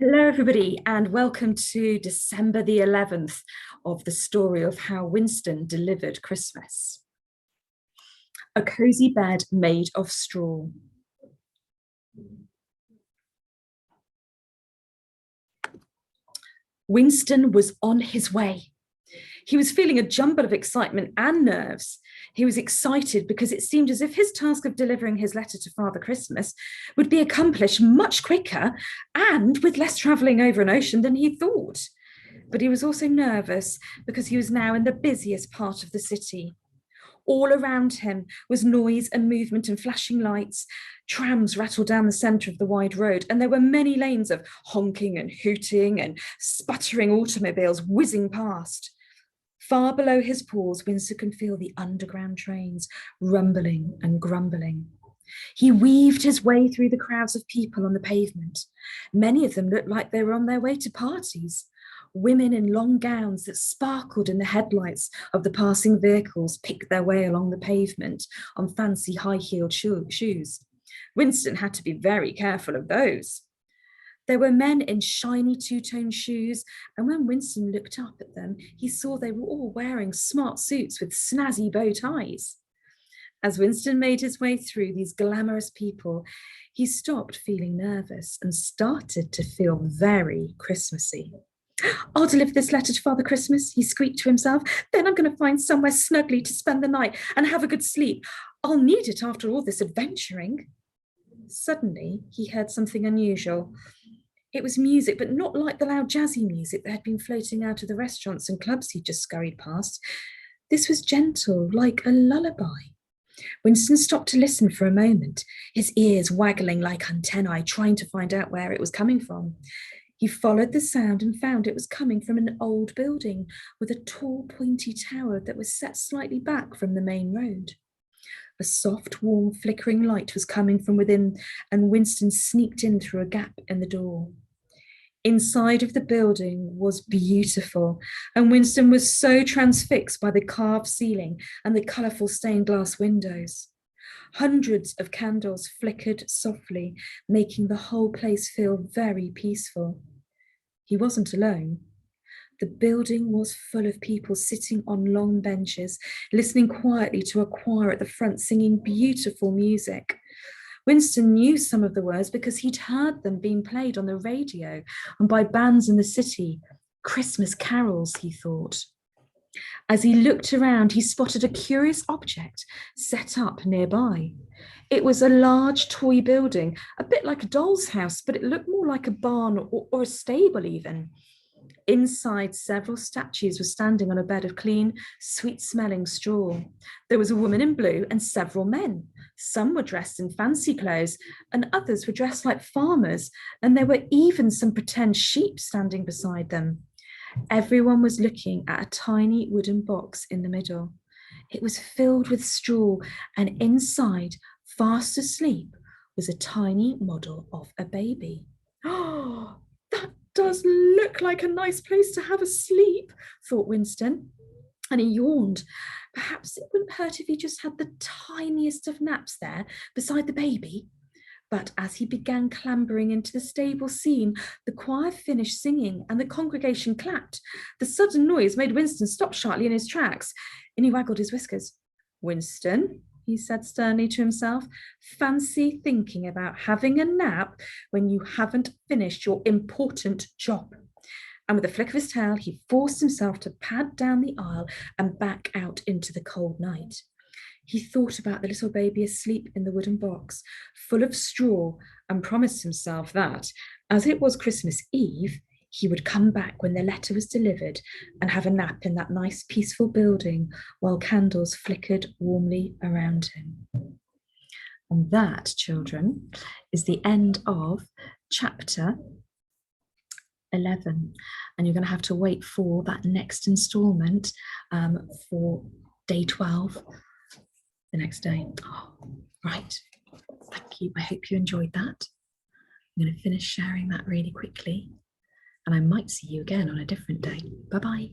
Hello, everybody, and welcome to December the 11th of the story of how Winston delivered Christmas. A cozy bed made of straw. Winston was on his way. He was feeling a jumble of excitement and nerves. He was excited because it seemed as if his task of delivering his letter to Father Christmas would be accomplished much quicker and with less travelling over an ocean than he thought. But he was also nervous because he was now in the busiest part of the city. All around him was noise and movement and flashing lights. Trams rattled down the centre of the wide road, and there were many lanes of honking and hooting and sputtering automobiles whizzing past. Far below his paws, Winston could feel the underground trains rumbling and grumbling. He weaved his way through the crowds of people on the pavement. Many of them looked like they were on their way to parties. Women in long gowns that sparkled in the headlights of the passing vehicles picked their way along the pavement on fancy high-heeled shoes. Winston had to be very careful of those. There were men in shiny two-tone shoes, and when Winston looked up at them, he saw they were all wearing smart suits with snazzy bow ties. As Winston made his way through these glamorous people, he stopped feeling nervous and started to feel very Christmassy. I'll deliver this letter to Father Christmas, he squeaked to himself. Then I'm going to find somewhere snugly to spend the night and have a good sleep. I'll need it after all this adventuring. Suddenly, he heard something unusual. It was music, but not like the loud jazzy music that had been floating out of the restaurants and clubs he'd just scurried past. This was gentle, like a lullaby. Winston stopped to listen for a moment, his ears waggling like antennae, trying to find out where it was coming from. He followed the sound and found it was coming from an old building with a tall, pointy tower that was set slightly back from the main road. A soft, warm, flickering light was coming from within, and Winston sneaked in through a gap in the door. Inside of the building was beautiful, and Winston was so transfixed by the carved ceiling and the colourful stained glass windows. Hundreds of candles flickered softly, making the whole place feel very peaceful. He wasn't alone. The building was full of people sitting on long benches, listening quietly to a choir at the front singing beautiful music. Winston knew some of the words because he'd heard them being played on the radio and by bands in the city. Christmas carols, he thought. As he looked around, he spotted a curious object set up nearby. It was a large toy building, a bit like a doll's house, but it looked more like a barn or a stable even. Inside, several statues were standing on a bed of clean, sweet-smelling straw. There was a woman in blue and several men. Some were dressed in fancy clothes and others were dressed like farmers, and there were even some pretend sheep standing beside them. Everyone was looking at a tiny wooden box in the middle. It was filled with straw, and inside, fast asleep, was a tiny model of a baby. Oh, that does look like a nice place to have a sleep, thought Winston, and he yawned. Perhaps it wouldn't hurt if he just had the tiniest of naps there beside the baby. But as he began clambering into the stable scene, the choir finished singing and the congregation clapped. The sudden noise made Winston stop sharply in his tracks, and he waggled his whiskers. Winston, he said sternly to himself, fancy thinking about having a nap when you haven't finished your important job. And with a flick of his tail, he forced himself to pad down the aisle and back out into the cold night. He thought about the little baby asleep in the wooden box, full of straw, and promised himself that, as it was Christmas Eve, he would come back when the letter was delivered and have a nap in that nice, peaceful building while candles flickered warmly around him. And that, children, is the end of chapter 11. And you're going to have to wait for that next installment for day 12. The next day. Oh, right. Thank you. I hope you enjoyed that. I'm going to finish sharing that really quickly, and I might see you again on a different day. Bye-bye.